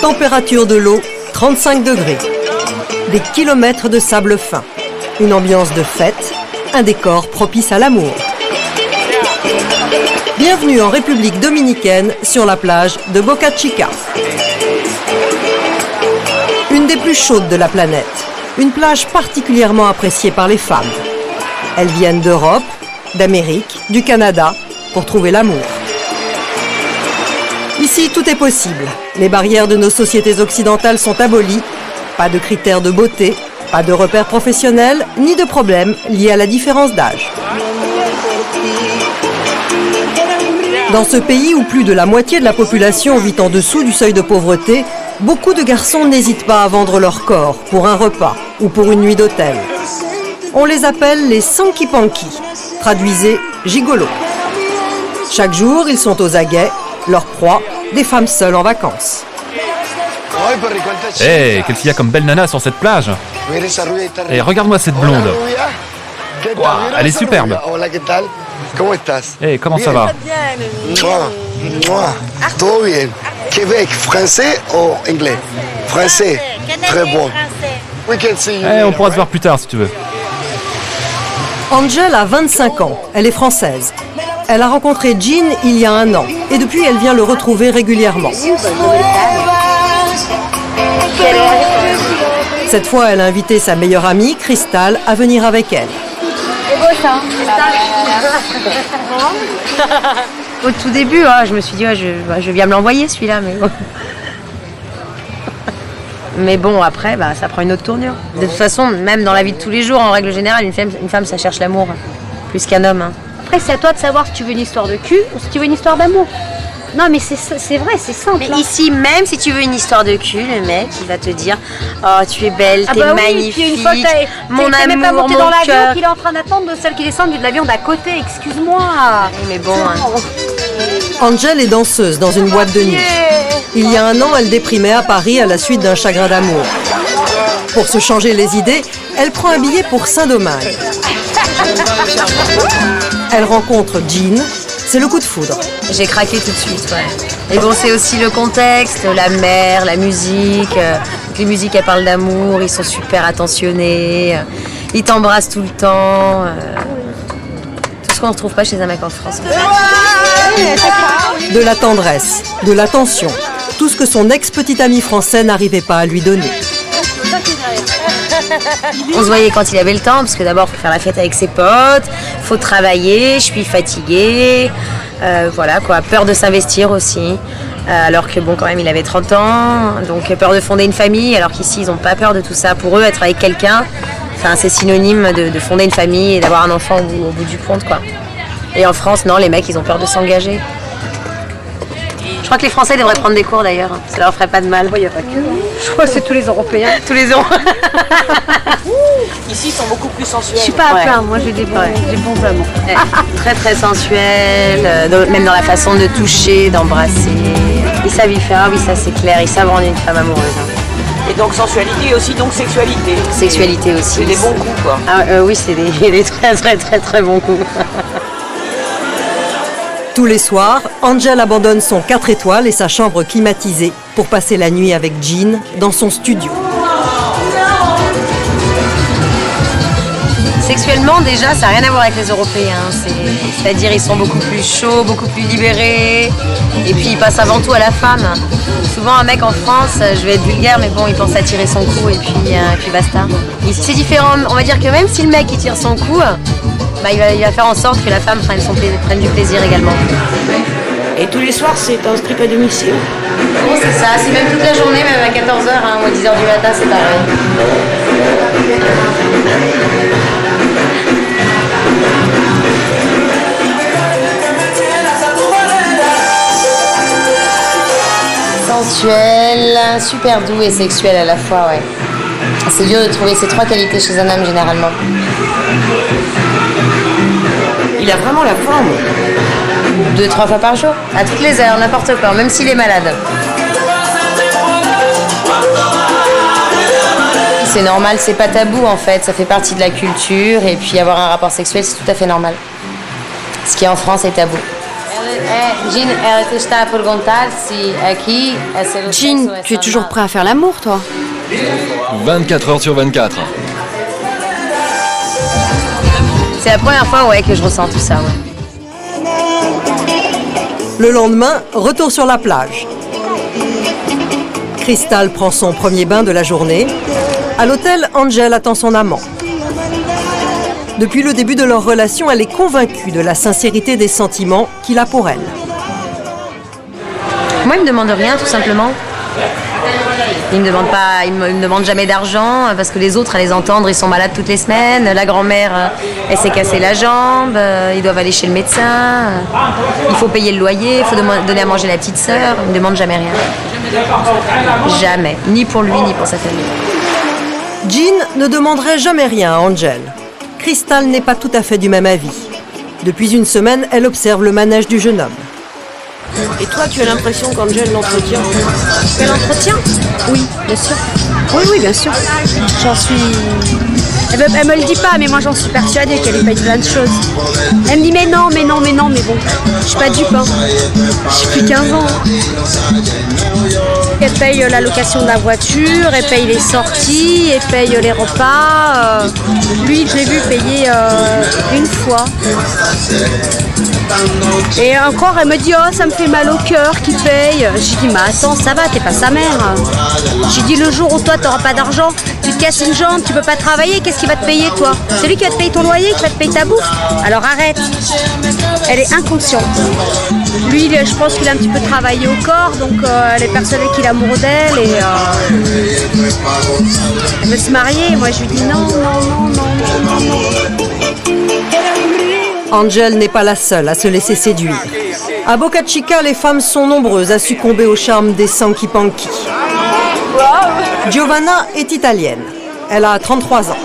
Température de l'eau, 35 degrés. Des kilomètres de sable fin. Une ambiance de fête, un décor propice à l'amour. Bienvenue en République dominicaine sur la plage de Boca Chica. Une des plus chaudes de la planète. Une plage particulièrement appréciée par les femmes. Elles viennent d'Europe, d'Amérique, du Canada pour trouver l'amour. Ici, tout est possible. Les barrières de nos sociétés occidentales sont abolies. Pas de critères de beauté, pas de repères professionnels, ni de problèmes liés à la différence d'âge. Dans ce pays où plus de la moitié de la population vit en dessous du seuil de pauvreté, beaucoup de garçons n'hésitent pas à vendre leur corps pour un repas ou pour une nuit d'hôtel. On les appelle les sanky-panky, traduisez gigolos. Chaque jour, ils sont aux aguets, leur proie, des femmes seules en vacances. Hé, qu'est-ce qu'il y a comme belle nana sur cette plage? Et regarde-moi cette blonde. Wow, elle est superbe. Hé, comment ça va? Tout bien. Québec, français ou anglais? Français, très bon. On pourra se voir plus tard si tu veux. Angel a 25 ans, elle est française. Elle a rencontré Jean il y a 1 an et depuis elle vient le retrouver régulièrement. Cette fois, elle a invité sa meilleure amie, Crystal, à venir avec elle. Au tout début, je me suis dit, je viens me l'envoyer celui-là, mais bon. Mais bon, après, ça prend une autre tournure. De toute façon, même dans la vie de tous les jours, en règle générale, une femme, ça cherche l'amour, plus qu'un homme. Après, c'est à toi de savoir si tu veux une histoire de cul ou si tu veux une histoire d'amour. Non, mais c'est vrai, c'est simple. Mais ici, même si tu veux une histoire de cul, le mec, il va te dire « Oh, tu es belle, t'es magnifique, puis une fois mon t'es même pas amour, monté mon dans l'avion cœur. qu'il est en train d'attendre de celle qui descend de l'avion d'à côté, excuse-moi. » Mais bon... Angel est danseuse dans une boîte de nuit. Il y a 1 an, elle déprimait à Paris à la suite d'un chagrin d'amour. Pour se changer les idées, elle prend un billet pour Saint-Domingue. Elle rencontre Jean, c'est le coup de foudre. J'ai craqué tout de suite, ouais. Et bon, c'est aussi le contexte, la mer, la musique. Les musiques, elles parlent d'amour, ils sont super attentionnés, ils t'embrassent tout le temps. Tout ce qu'on ne retrouve pas chez un mec en France. De la tendresse, de l'attention, tout ce que son ex-petit ami français n'arrivait pas à lui donner. On se voyait quand il avait le temps, parce que d'abord, il faut faire la fête avec ses potes, il faut travailler, je suis fatiguée, voilà quoi, peur de s'investir aussi, alors que bon, quand même, il avait 30 ans, donc peur de fonder une famille, alors qu'ici, ils n'ont pas peur de tout ça. Pour eux, être avec quelqu'un, c'est synonyme de fonder une famille et d'avoir un enfant au bout du compte, quoi. Et en France, non, les mecs, ils ont peur de s'engager. Je crois que les Français devraient prendre des cours d'ailleurs, ça leur ferait pas de mal. Il n'y a pas que. Je crois que c'est tous les Européens. Tous les ans. Ici, ils sont beaucoup plus sensuels. Je suis pas à plaindre, moi j'ai des bons amants. Très très sensuel, même dans la façon de toucher, d'embrasser. Ils savent y faire, oui ça c'est clair, ils savent rendre une femme amoureuse. Et donc sensualité et aussi donc sexualité. Sexualité aussi. C'est des bons coups quoi. Oui, c'est des très très très très bons coups. Tous les soirs, Angel abandonne son 4 étoiles et sa chambre climatisée pour passer la nuit avec Jean dans son studio. Sexuellement, déjà, ça n'a rien à voir avec les Européens. C'est-à-dire, ils sont beaucoup plus chauds, beaucoup plus libérés. Et puis, ils passent avant tout à la femme. Souvent, un mec en France, je vais être vulgaire, mais bon, il pense à tirer son coup et puis basta. C'est différent. On va dire que même si le mec il tire son coup, il va faire en sorte que la femme prenne du plaisir également. Et tous les soirs, c'est un strip à domicile. Bon, c'est ça, c'est même toute la journée, même à 14h ou à 10h du matin, c'est pareil. Sensuel, super doux et sexuel à la fois, ouais. C'est dur de trouver ces 3 qualités chez un homme généralement. Il a vraiment la forme. 2-3 fois par jour, à toutes les heures, n'importe quand, même s'il est malade. C'est normal, c'est pas tabou en fait, ça fait partie de la culture et puis avoir un rapport sexuel c'est tout à fait normal. Ce qui en France est tabou. Jean, tu es toujours prêt à faire l'amour, toi? 24 heures sur 24. C'est la première fois que je ressens tout ça. Ouais. Le lendemain, retour sur la plage. Crystal prend son premier bain de la journée. À l'hôtel, Angel attend son amant. Depuis le début de leur relation, elle est convaincue de la sincérité des sentiments qu'il a pour elle. Moi, il me demande rien, tout simplement. Il me demande pas, il me demande jamais d'argent parce que les autres, à les entendre, ils sont malades toutes les semaines. La grand-mère, elle s'est cassée la jambe. Ils doivent aller chez le médecin. Il faut payer le loyer. Il faut donner à manger la petite sœur. Il me demande jamais rien. Jamais, ni pour lui, ni pour sa famille. Jean ne demanderait jamais rien à Angel. Crystal n'est pas tout à fait du même avis. Depuis une semaine, elle observe le manège du jeune homme. Et toi, tu as l'impression qu'Angel l'entretient? Quel entretien? Oui, bien sûr. Oui, bien sûr. J'en suis... Elle me le dit pas, mais moi j'en suis persuadée qu'elle lui paye plein de choses. Elle me dit mais non, mais bon, je suis pas dupe, hein. J'ai plus 15 ans. Elle paye la location de la voiture, elle paye les sorties, elle paye les repas. Lui, je l'ai vu payer une fois. Et encore, elle me dit oh, ça me fait mal au cœur qu'il paye. J'ai dit mais attends, ça va, t'es pas sa mère. J'ai dit le jour où toi t'auras pas d'argent, tu te casses une jambe, tu peux pas travailler, qu'est-ce qu'il va te payer toi? C'est lui qui va te payer ton loyer, qui va te payer ta bouffe. Alors arrête. Elle est inconsciente. Lui, je pense qu'il a un petit peu travaillé au corps, donc elle est persuadée qu'il est amoureux d'elle et elle veut se marier. Moi je lui dis non. Angel n'est pas la seule à se laisser séduire. À Boca Chica, les femmes sont nombreuses à succomber au charme des Sanky Panky. Giovanna est italienne. Elle a 33 ans.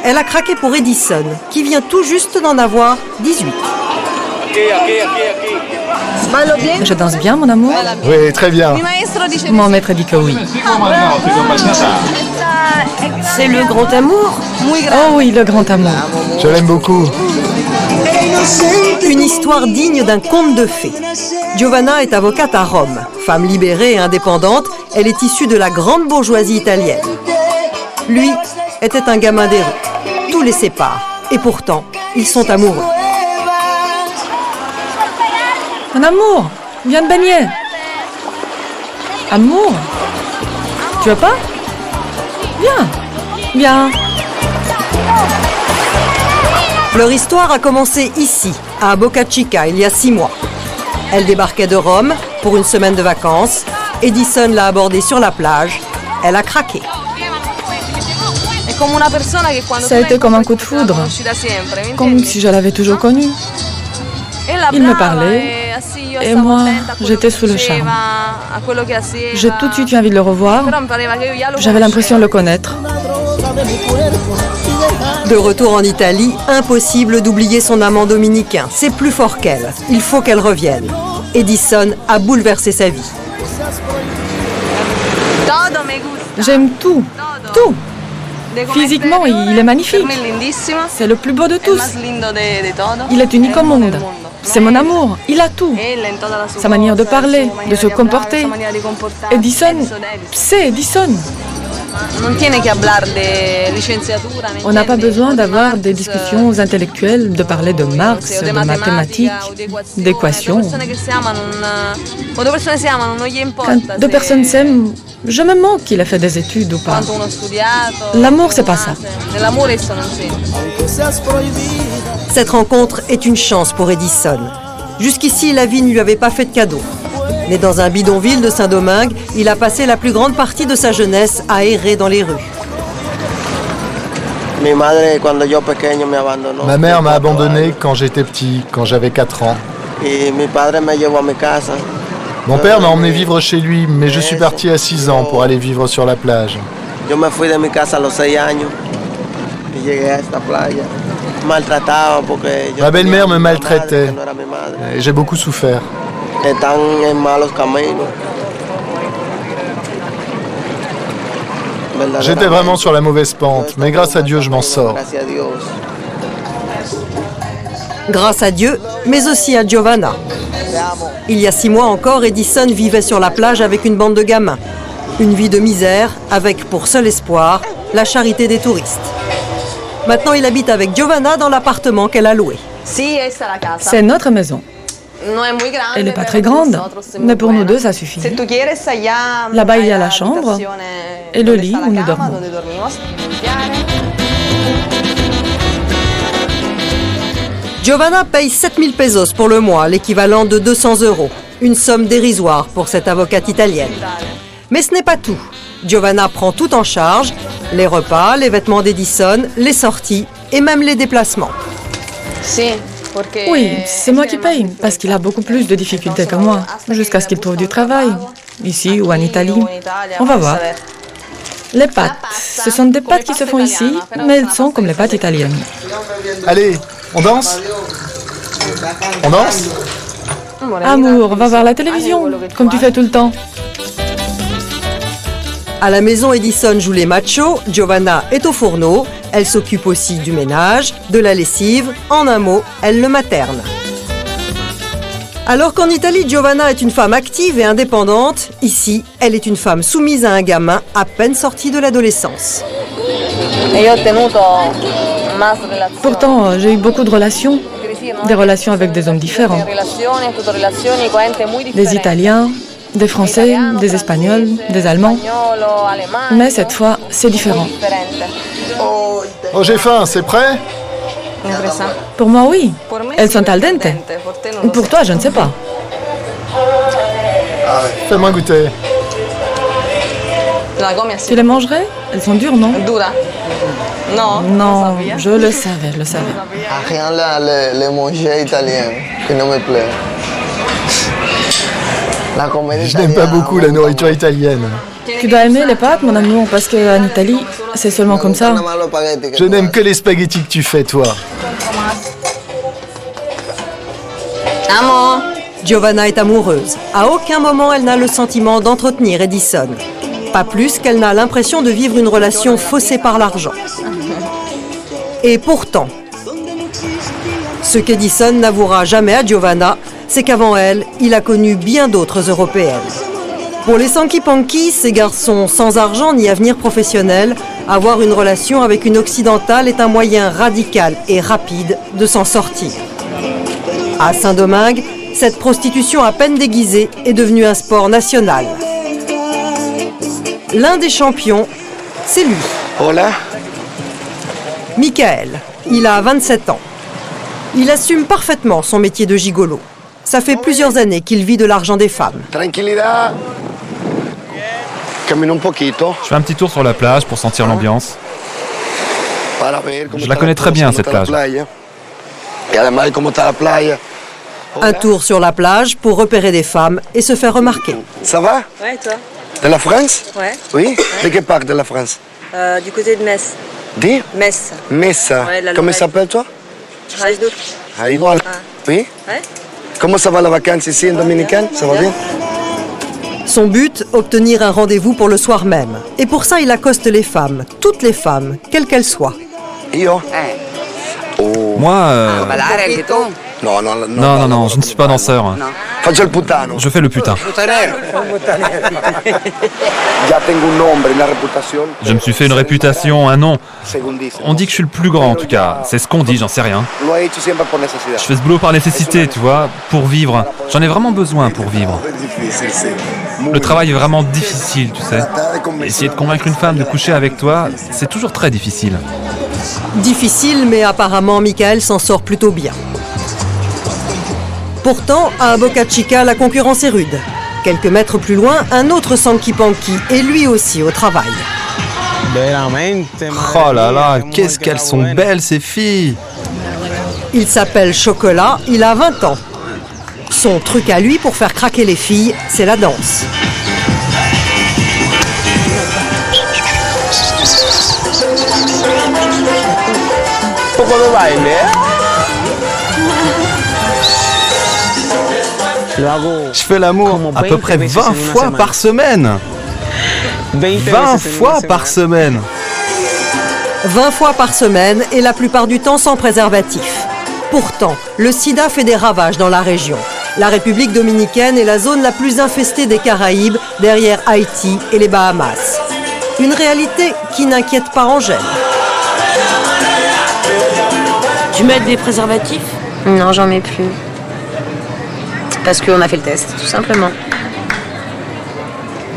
Elle a craqué pour Edison, qui vient tout juste d'en avoir 18. Je danse bien, mon amour? Oui, très bien. Mon maître dit que oui. C'est le grand amour? Oh oui, le grand amour. Je l'aime beaucoup. Une histoire digne d'un conte de fées. Giovanna est avocate à Rome. Femme libérée et indépendante, elle est issue de la grande bourgeoisie italienne. Lui était un gamin des rues. Tout les sépare. Et pourtant, ils sont amoureux. Mon amour, viens te baigner. Amour? Tu veux pas? Viens. Leur histoire a commencé ici, à Boca Chica, il y a 6 mois. Elle débarquait de Rome pour une semaine de vacances. Edison l'a abordée sur la plage. Elle a craqué. Ça a été comme un coup de foudre, comme si je l'avais toujours connu. Il me parlait et moi, j'étais sous le charme. J'ai tout de suite eu envie de le revoir. J'avais l'impression de le connaître. De retour en Italie, impossible d'oublier son amant dominicain. C'est plus fort qu'elle. Il faut qu'elle revienne. Edison a bouleversé sa vie. J'aime tout. Physiquement, il est magnifique. C'est le plus beau de tous. Il est unique au monde. C'est mon amour. Il a tout. Sa manière de parler, de se comporter. Edison, c'est Edison. On n'a pas besoin d'avoir des discussions intellectuelles, de parler de Marx, de mathématiques, d'équations. Quand deux personnes s'aiment, je me moque qu'il a fait des études ou pas. L'amour, c'est pas ça. Cette rencontre est une chance pour Edison. Jusqu'ici, la vie ne lui avait pas fait de cadeau. Né dans un bidonville de Saint-Domingue, il a passé la plus grande partie de sa jeunesse à errer dans les rues. Ma mère m'a abandonné quand j'étais petit, quand j'avais 4 ans. Mon père m'a emmené vivre chez lui, mais je suis parti à 6 ans pour aller vivre sur la plage. Ma belle-mère me maltraitait et j'ai beaucoup souffert. J'étais vraiment sur la mauvaise pente, mais grâce à Dieu, je m'en sors. Grâce à Dieu, mais aussi à Giovanna. Il y a 6 mois encore, Edison vivait sur la plage avec une bande de gamins. Une vie de misère, avec pour seul espoir, la charité des touristes. Maintenant, il habite avec Giovanna dans l'appartement qu'elle a loué. C'est notre maison. Elle n'est pas très grande, mais pour nous deux, ça suffit. Là-bas, il y a la chambre et le lit où nous dormons. Giovanna paye 7000 pesos pour le mois, l'équivalent de 200 €. Une somme dérisoire pour cette avocate italienne. Mais ce n'est pas tout. Giovanna prend tout en charge, les repas, les vêtements d'Edison, les sorties et même les déplacements. Oui, c'est moi qui paye, parce qu'il a beaucoup plus de difficultés que moi, jusqu'à ce qu'il trouve du travail, ici ou en Italie. On va voir. Les pâtes, ce sont des pâtes qui se font ici, mais elles sont comme les pâtes italiennes. Allez, on danse? On danse? Amour, va voir la télévision, comme tu fais tout le temps. À la maison, Edison joue les machos, Giovanna est au fourneau, elle s'occupe aussi du ménage, de la lessive, en un mot, elle le materne. Alors qu'en Italie, Giovanna est une femme active et indépendante, ici, elle est une femme soumise à un gamin à peine sorti de l'adolescence. Pourtant, j'ai eu beaucoup de relations, des relations avec des hommes différents. Des Italiens, des Français, des Espagnols, des Allemands. Mais cette fois, c'est différent. Oh, j'ai faim, c'est prêt? Pour moi, oui. Elles sont al dente. Pour toi, je ne sais pas. Fais-moi goûter. Tu les mangerais? Elles sont dures, non? Non, je le savais, je le savais. Rien là, les manger italien, qui ne me plaît. Je n'aime pas beaucoup la nourriture italienne. Tu dois aimer les pâtes, mon amour, parce qu'en Italie, c'est seulement comme ça. Je n'aime que les spaghettis que tu fais, toi. Giovanna est amoureuse. À aucun moment, elle n'a le sentiment d'entretenir Edison. Pas plus qu'elle n'a l'impression de vivre une relation faussée par l'argent. Et pourtant, ce qu'Edison n'avouera jamais à Giovanna, c'est qu'avant elle, il a connu bien d'autres Européennes. Pour les Sanky Panky, ces garçons sans argent ni avenir professionnel, avoir une relation avec une occidentale est un moyen radical et rapide de s'en sortir. À Saint-Domingue, cette prostitution à peine déguisée est devenue un sport national. L'un des champions, c'est lui. Hola. Michael, il a 27 ans. Il assume parfaitement son métier de gigolo. Ça fait plusieurs années qu'il vit de l'argent des femmes. Tranquillità. Cammino un poquito. Je fais un petit tour sur la plage pour sentir l'ambiance. Je la connais très bien, cette plage. Un tour sur la plage pour repérer des femmes et se faire remarquer. Ça va? Ouais, toi? De la France? Ouais. Oui? De quelle part de la France? Du côté de Metz. Di? Metz. Messa. Ouais, la Comment Lorraine. s'appelle toi? Raido. Raido. Ah. Oui? Ouais. Comment ça va la vacance ici en Dominicaine? Ça va bien? Son but, obtenir un rendez-vous pour le soir même. Et pour ça, il accoste les femmes, toutes les femmes, quelles qu'elles soient. Io? Oh. Moi, Non, non, je ne suis pas danseur. Faccio il puttano. Je fais le putain. Già tengo un nombre, una reputazione. Je me suis fait une réputation, un nom. Segundissimo. On dit que je suis le plus grand, en tout cas. C'est ce qu'on dit, j'en sais rien. Lo he hecho siempre por necesidad. Je fais ce boulot par nécessité, tu vois, pour vivre. J'en ai vraiment besoin pour vivre. Le travail est vraiment difficile, tu sais. Essayer de convaincre une femme de coucher avec toi, c'est toujours très difficile. Difficile, mais apparemment, Michael s'en sort plutôt bien. Pourtant, à Boca Chica, la concurrence est rude. Quelques mètres plus loin, un autre Sanky Panky est lui aussi au travail. Oh là là, qu'est-ce qu'elles sont belles ces filles! Il s'appelle Chocolat, il a 20 ans. Son truc à lui pour faire craquer les filles, c'est la danse. Je fais l'amour à peu près 20 fois par semaine! 20 fois par semaine! 20 fois par semaine et la plupart du temps sans préservatif. Pourtant, le sida fait des ravages dans la région. La République dominicaine est la zone la plus infestée des Caraïbes, derrière Haïti et les Bahamas. Une réalité qui n'inquiète pas Angèle. Tu mets des préservatifs? Non, j'en mets plus. Parce qu'on a fait le test, tout simplement.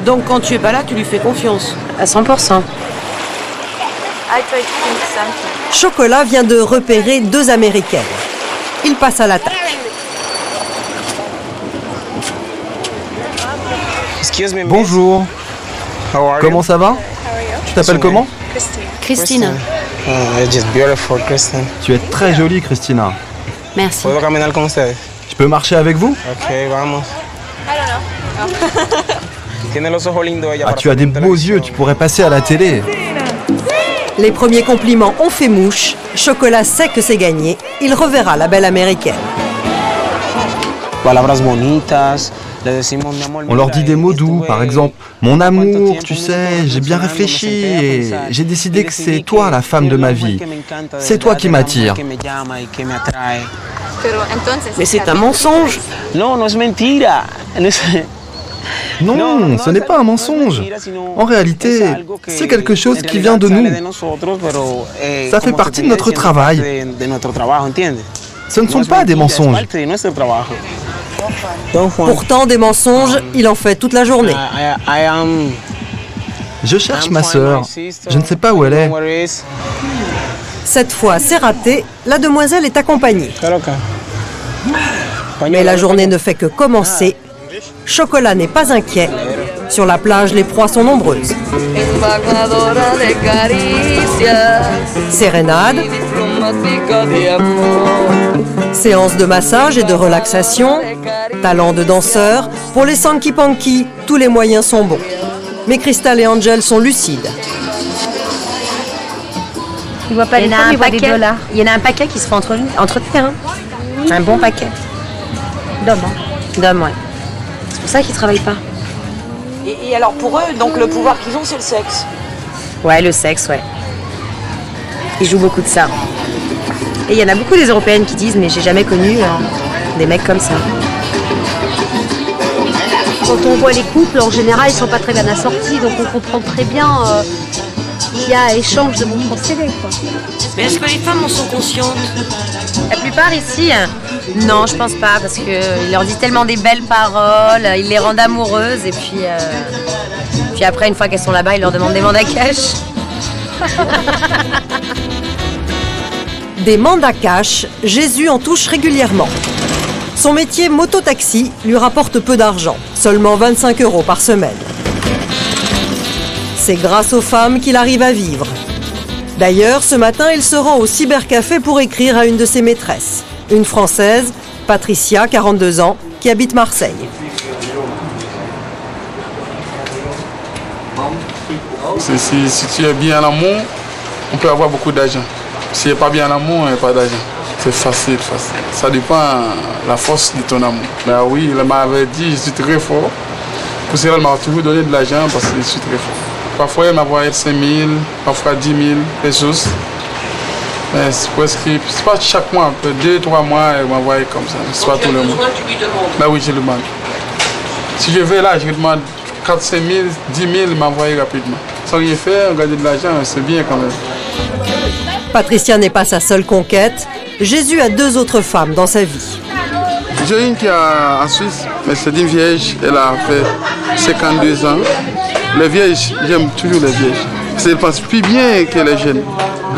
Donc quand tu es pas là, tu lui fais confiance? À 100%. Chocolat vient de repérer 2 Américaines. Il passe à l'attaque. Bonjour. Comment ça va? Tu t'appelles comment? Christina. Tu es très jolie, Christina. Merci. Je peux marcher avec vous? Ah, tu as des beaux yeux, tu pourrais passer à la télé. Les premiers compliments ont fait mouche. Chocolat sait que c'est gagné. Il reverra la belle américaine. On leur dit des mots doux, par exemple « Mon amour, tu sais, j'ai bien réfléchi et j'ai décidé que c'est toi la femme de ma vie. C'est toi qui m'attire. » Mais c'est un mensonge. Non, ce n'est pas un mensonge. En réalité, c'est quelque chose qui vient de nous. Ça fait partie de notre travail. Ce ne sont pas des mensonges. Pourtant, des mensonges, il en fait toute la journée. Je cherche ma sœur. Je ne sais pas où elle est. Cette fois, c'est raté. La demoiselle est accompagnée. Mais la journée ne fait que commencer. Chocolat n'est pas inquiet. Sur la plage, les proies sont nombreuses. Sérénade, séance de massage et de relaxation, talent de danseur. Pour les Sanky Panky, tous les moyens sont bons. Mais Crystal et Angel sont lucides. Il voit pas les femmes, il voit des dollars. Il y en a un paquet qui se fait entretenir. Hein. Un bon paquet. D'hommes. D'hommes, ouais. C'est pour ça qu'ils travaillent pas. Et alors pour eux, donc le pouvoir qu'ils ont, c'est le sexe? Ouais, le sexe, ouais. Ils jouent beaucoup de ça. Et il y en a beaucoup des Européennes qui disent « mais j'ai jamais connu des mecs comme ça ». Quand on voit les couples, en général, ils sont pas très bien assortis, donc on comprend très bien qu'il y a échange de bons procédés, quoi. Mais est-ce que les femmes en sont conscientes? La plupart ici, non, je pense pas, parce qu'il leur dit tellement des belles paroles, ils les rendent amoureuses, et puis après, une fois qu'elles sont là-bas, ils leur demandent des mandats cash. Des mandats cash, Jésus en touche régulièrement. Son métier mototaxi lui rapporte peu d'argent, seulement 25 € par semaine. C'est grâce aux femmes qu'il arrive à vivre. D'ailleurs, ce matin, il se rend au cybercafé pour écrire à une de ses maîtresses. Une Française, Patricia, 42 ans, qui habite Marseille. Si tu es bien en amour, on peut avoir beaucoup d'argent. Si tu n'es pas bien en amour, il n'y a pas d'argent. C'est facile. Ça dépend de la force de ton amour. Ben oui, elle m'avait dit, je suis très fort. Pour cela, elle m'a toujours donné de l'argent parce que je suis très fort. Parfois, elle m'envoyait 5 000, parfois 10 000 pesos. Mais c'est presque, c'est pas chaque mois, 2-3 mois, elle m'envoyait comme ça. C'est pas tout le monde. Ben oui, je le demande. Si je vais là, je lui demande 4 5 000, 10 000, il m'envoie rapidement. Sans rien faire, gagner de l'argent, c'est bien quand même. Patricia n'est pas sa seule conquête. Jésus a 2 autres femmes dans sa vie. J'ai une qui est en Suisse, mais c'est une vierge, elle a fait 52 ans. Les vierges, j'aime toujours les vierges. Parce qu'elles pensent plus bien que les jeunes.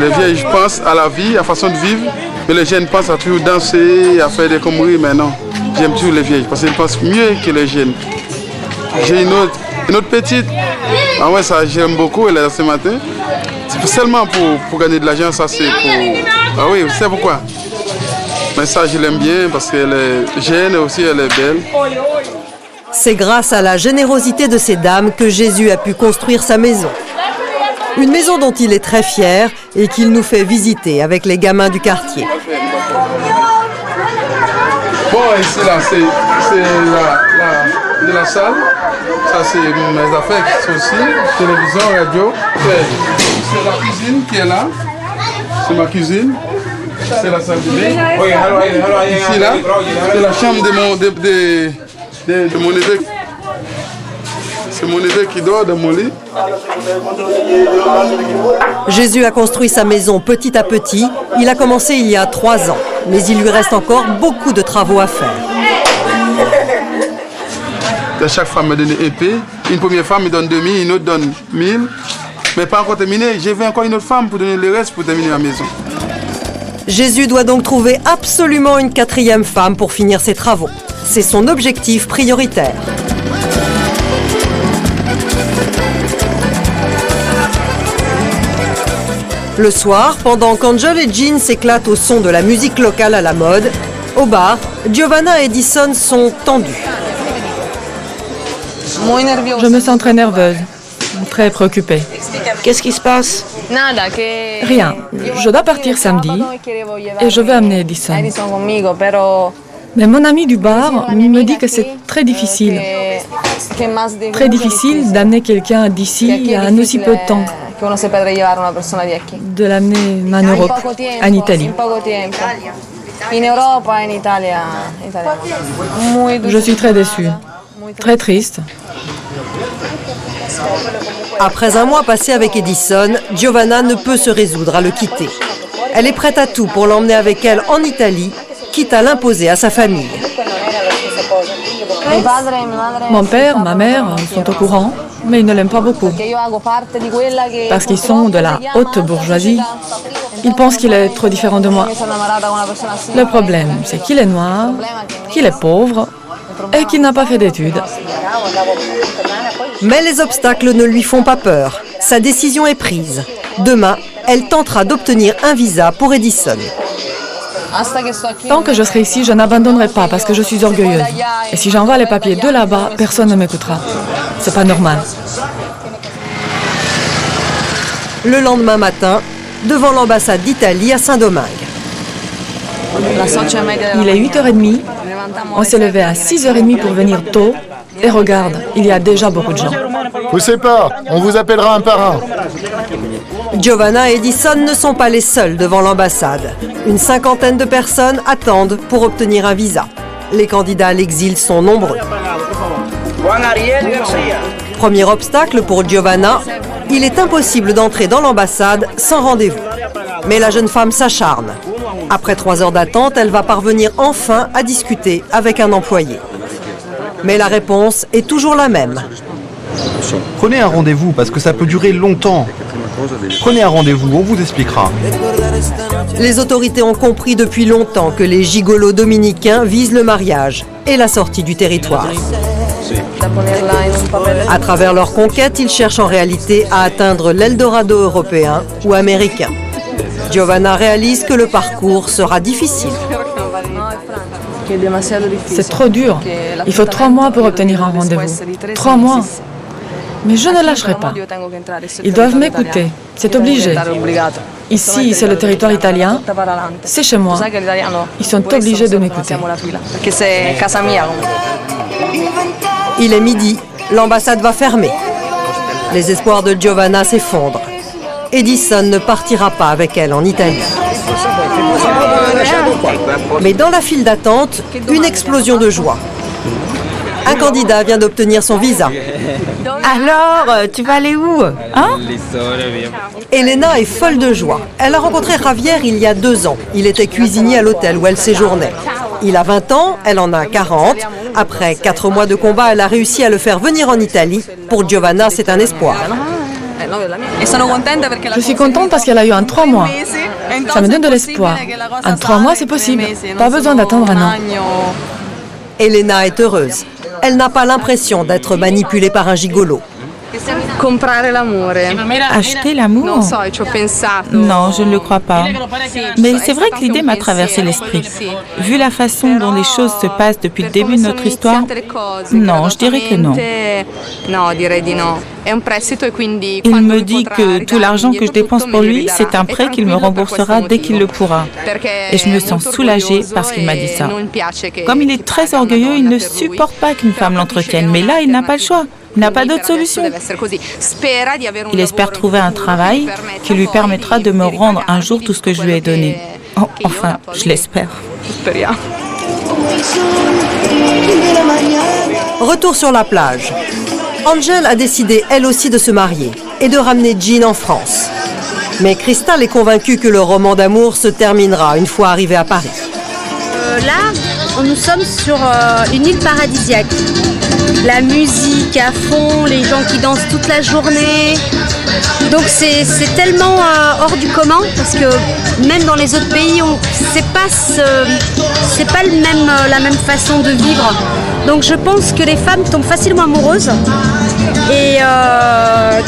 Les vierges pensent à la vie, à la façon de vivre, mais les jeunes pensent à toujours danser, à faire des conneries, mais non. J'aime toujours les vierges parce qu'elles pensent mieux que les jeunes. J'ai une autre petite, ah ouais, ça j'aime beaucoup, elle est là ce matin. C'est seulement pour gagner de l'argent, ça c'est pour... Ah oui, vous savez pourquoi? Mais ça je l'aime bien parce qu'elle est jeune et aussi elle est belle. C'est grâce à la générosité de ces dames que Jésus a pu construire sa maison. Une maison dont il est très fier et qu'il nous fait visiter avec les gamins du quartier. Bon, ici là, c'est la salle. Ça c'est mes affaires qui sont aussi, télévision, radio. C'est la cuisine qui est là. C'est ma cuisine. C'est la salle de bain. Ici, là, c'est la chambre de mon évêque. C'est mon évêque qui dort dans mon lit. Jésus a construit sa maison petit à petit. Il a commencé il y a 3 ans. Mais il lui reste encore beaucoup de travaux à faire. Chaque femme me donne une épée. Une première femme me donne 2000, une autre donne 1000. Mais pas encore terminé. J'ai vu encore une autre femme pour donner le reste pour terminer la maison. Jésus doit donc trouver absolument une 4e femme pour finir ses travaux. C'est son objectif prioritaire. Le soir, pendant qu'Angel et Jean s'éclatent au son de la musique locale à la mode, au bar, Giovanna et Edison sont tendus. Je me sens très nerveuse, très préoccupée. Qu'est-ce qui se passe? Rien. Je dois partir samedi et je veux amener Edison. Mais mon ami du bar me dit que c'est très difficile. Très difficile d'amener quelqu'un d'ici à un aussi peu de temps. De l'amener en Europe, en Italie. Je suis très déçue, très triste. Après un mois passé avec Edison, Giovanna ne peut se résoudre à le quitter. Elle est prête à tout pour l'emmener avec elle en Italie, quitte à l'imposer à sa famille. Mon père, ma mère sont au courant, mais ils ne l'aiment pas beaucoup. Parce qu'ils sont de la haute bourgeoisie. Ils pensent qu'il est trop différent de moi. Le problème, c'est qu'il est noir, qu'il est pauvre et qu'il n'a pas fait d'études. Mais les obstacles ne lui font pas peur. Sa décision est prise. Demain, elle tentera d'obtenir un visa pour Edison. Tant que je serai ici, je n'abandonnerai pas parce que je suis orgueilleuse. Et si j'envoie les papiers de là-bas, personne ne m'écoutera. C'est pas normal. Le lendemain matin, devant l'ambassade d'Italie à Saint-Domingue. Il est 8h30. On s'est levé à 6h30 pour venir tôt. Et regarde, il y a déjà beaucoup de gens. Poussez pas, on vous appellera un par un. Giovanna et Edison ne sont pas les seuls devant l'ambassade. Une 50aine de personnes attendent pour obtenir un visa. Les candidats à l'exil sont nombreux. Premier obstacle pour Giovanna, il est impossible d'entrer dans l'ambassade sans rendez-vous. Mais la jeune femme s'acharne. Après 3 heures d'attente, elle va parvenir enfin à discuter avec un employé. Mais la réponse est toujours la même. Prenez un rendez-vous parce que ça peut durer longtemps. Prenez un rendez-vous, on vous expliquera. Les autorités ont compris depuis longtemps que les gigolos dominicains visent le mariage et la sortie du territoire. À travers leur conquête, ils cherchent en réalité à atteindre l'Eldorado européen ou américain. Giovanna réalise que le parcours sera difficile. C'est trop dur. Il faut 3 mois pour obtenir un rendez-vous. 3 mois. Mais je ne lâcherai pas. Ils doivent m'écouter. C'est obligé. Ici, c'est le territoire italien. C'est chez moi. Ils sont obligés de m'écouter. Il est midi. L'ambassade va fermer. Les espoirs de Giovanna s'effondrent. Edison ne partira pas avec elle en Italie. Mais dans la file d'attente, une explosion de joie. Un candidat vient d'obtenir son visa. Alors, tu vas aller où? Hein? Elena est folle de joie. Elle a rencontré Javier il y a 2 ans. Il était cuisinier à l'hôtel où elle séjournait. Il a 20 ans, elle en a 40. Après 4 mois de combat, elle a réussi à le faire venir en Italie. Pour Giovanna, c'est un espoir. Je suis contente parce qu'elle a eu un 3 mois. Ça me donne de l'espoir. En 3 mois, c'est possible. Pas besoin d'attendre un an. Elena est heureuse. Elle n'a pas l'impression d'être manipulée par un gigolo. Acheter l'amour? Non, je ne le crois pas. Mais c'est vrai que l'idée m'a traversé l'esprit. Vu la façon dont les choses se passent depuis le début de notre histoire, non, je dirais que non. Il me dit que tout l'argent que je dépense pour lui, c'est un prêt qu'il me remboursera dès qu'il le pourra. Et je me sens soulagée parce qu'il m'a dit ça. Comme il est très orgueilleux, il ne supporte pas qu'une femme l'entretienne. Mais là, il n'a pas le choix. Il n'a pas d'autre solution. Il espère trouver un travail qui lui permettra de me rendre un jour tout ce que je lui ai donné. Enfin, je l'espère. Retour sur la plage. Angel a décidé elle aussi de se marier et de ramener Jean en France. Mais Crystal est convaincue que le roman d'amour se terminera une fois arrivée à Paris. Là, nous sommes sur une île paradisiaque. La musique à fond, les gens qui dansent toute la journée. Donc c'est tellement hors du commun parce que même dans les autres pays, c'est pas la même façon de vivre. Donc je pense que les femmes tombent facilement amoureuses et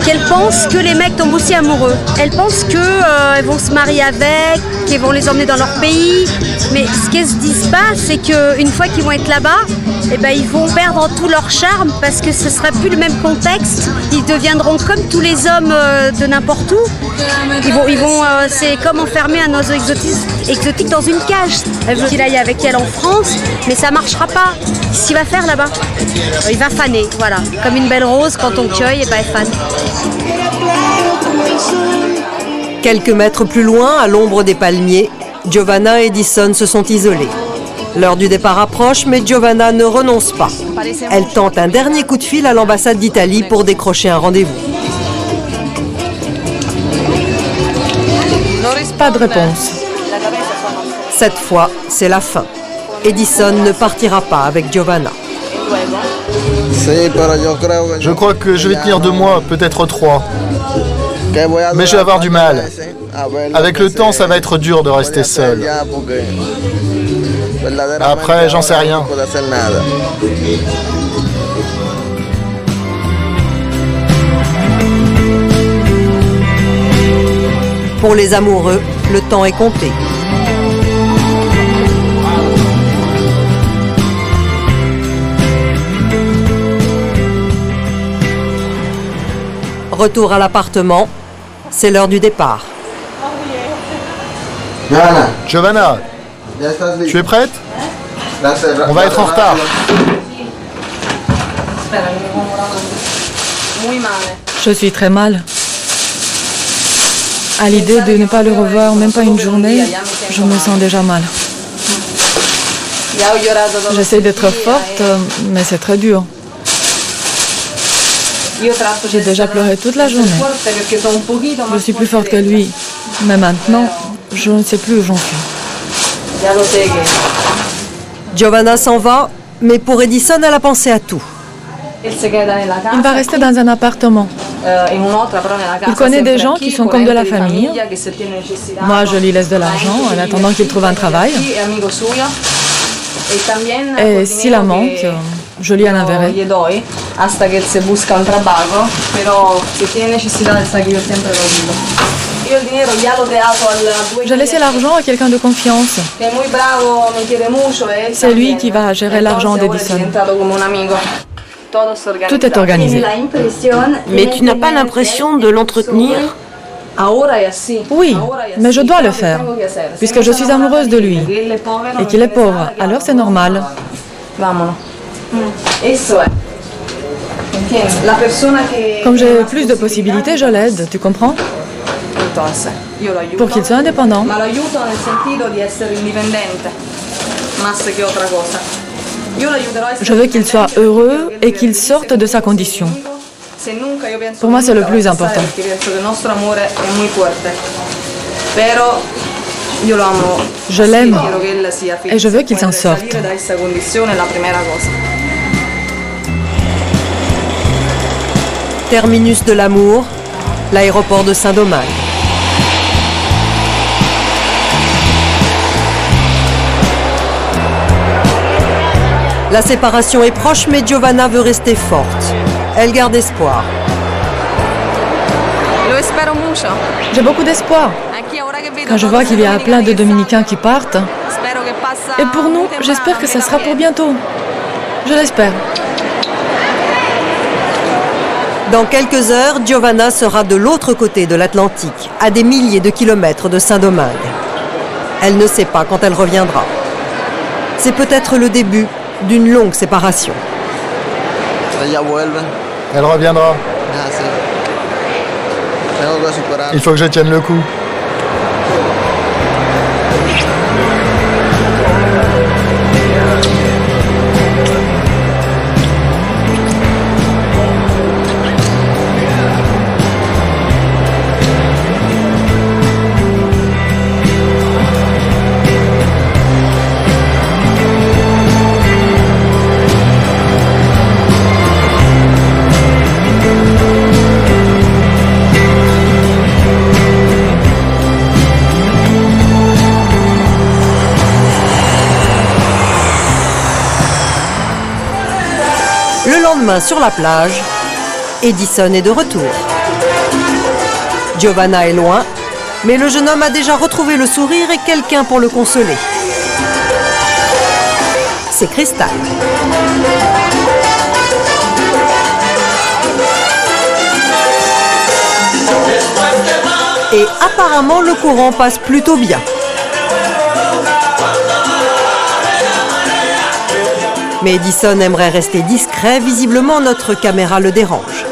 qu'elles pensent que les mecs tombent aussi amoureux. Elles pensent qu'elles vont se marier avec, qu'ils vont les emmener dans leur pays. Mais ce qu'elles se disent pas, c'est qu'une fois qu'ils vont être là-bas, eh ben, ils vont perdre tout leur charme parce que ce ne sera plus le même contexte. Ils deviendront comme tous les hommes de n'importe où. C'est comme enfermer un oiseau exotique dans une cage. Elle veut qu'il aille avec elle en France, mais ça ne marchera pas. Qu'est-ce qu'il va faire là-bas? Il va faner, voilà. Comme une belle rose, quand on cueille, elle fane. Quelques mètres plus loin, à l'ombre des palmiers, Giovanna et Edison se sont isolés. L'heure du départ approche, mais Giovanna ne renonce pas. Elle tente un dernier coup de fil à l'ambassade d'Italie pour décrocher un rendez-vous. Pas de réponse. Cette fois, c'est la fin. Edison ne partira pas avec Giovanna. Je crois que je vais tenir 2 mois, peut-être 3. Mais je vais avoir du mal. Avec le temps, ça va être dur de rester seul. Après, j'en sais rien. Pour les amoureux, le temps est compté. Retour à l'appartement, c'est l'heure du départ. Giovanna, tu es prête? On va être en retard. Je suis très mal. À l'idée de ne pas le revoir, même pas une journée, je me sens déjà mal. J'essaie d'être forte, mais c'est très dur. J'ai déjà pleuré toute la journée. Je suis plus forte que lui. Mais maintenant, je ne sais plus où j'en suis. Giovanna s'en va, mais pour Edison, elle a pensé à tout. Il va rester dans un appartement. Il connaît des gens qui sont comme de la famille. Moi, je lui laisse de l'argent en attendant qu'il trouve un travail. Et s'il en manque, je lui en enverrai. J'ai laissé l'argent à quelqu'un de confiance. C'est lui qui va gérer l'argent d'Edison. Tout est organisé. Mais tu n'as pas l'impression de l'entretenir? Oui, mais je dois le faire, puisque je suis amoureuse de lui et qu'il est pauvre, alors c'est normal. Comme j'ai plus de possibilités, je l'aide, tu comprends? Pour qu'il soit indépendant. Je veux qu'il soit heureux et qu'il sorte de sa condition. Pour moi, c'est le plus important. Je l'aime et je veux qu'il s'en sorte. Terminus de l'amour, l'aéroport de Saint-Domingue. La séparation est proche, mais Giovanna veut rester forte. Elle garde espoir. J'ai beaucoup d'espoir. Quand je vois qu'il y a plein de Dominicains qui partent, et pour nous, j'espère que ça sera pour bientôt. Je l'espère. Dans quelques heures, Giovanna sera de l'autre côté de l'Atlantique, à des milliers de kilomètres de Saint-Domingue. Elle ne sait pas quand elle reviendra. C'est peut-être le début d'une longue séparation. Elle reviendra. Il faut que je tienne le coup. lendemain sur la plage, Edison est de retour. Giovanna est loin, mais le jeune homme a déjà retrouvé le sourire et quelqu'un pour le consoler. C'est Crystal. Et apparemment, le courant passe plutôt bien. Mais Edison aimerait rester discret, visiblement notre caméra le dérange.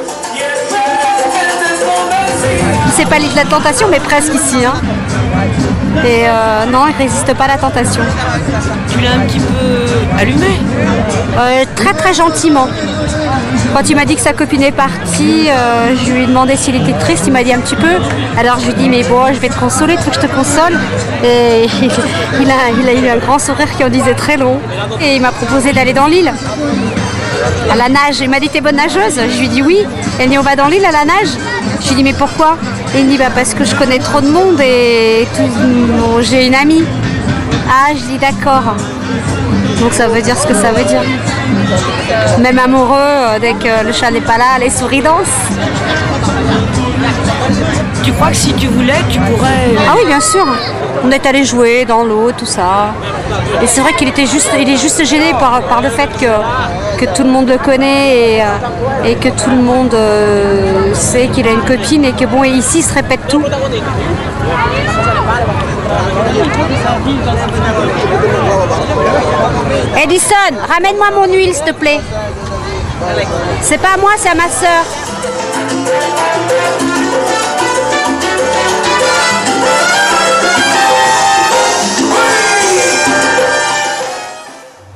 C'est pas l'île de la tentation, mais presque ici. Hein. Et non, il résiste pas à la tentation. Tu l'as un petit peu allumé? Très très gentiment. Quand il m'a dit que sa copine est partie, je lui ai demandé s'il était triste, il m'a dit un petit peu. Alors je lui ai dit mais bon, je vais te consoler, tu veux que je te console? Et il a eu un grand sourire qui en disait très long. Et il m'a proposé d'aller dans l'île, à la nage. Il m'a dit t'es bonne nageuse? Je lui ai dit oui. Elle dit on va dans l'île à la nage? Je lui ai dit mais pourquoi? Et il me dit bah parce que je connais trop de monde et j'ai une amie. Ah, je dis d'accord. Donc ça veut dire ce que ça veut dire. Même amoureux, dès que le chat n'est pas là, les souris dansent. Tu crois que si tu voulais, tu pourrais... Ah oui, bien sûr. On est allé jouer dans l'eau, tout ça. Et c'est vrai qu'il est juste gêné par le fait que tout le monde le connaît et que tout le monde sait qu'il a une copine et que bon, et ici, il se répète tout. Edison, ramène-moi mon huile, s'il te plaît. C'est pas à moi, c'est à ma sœur.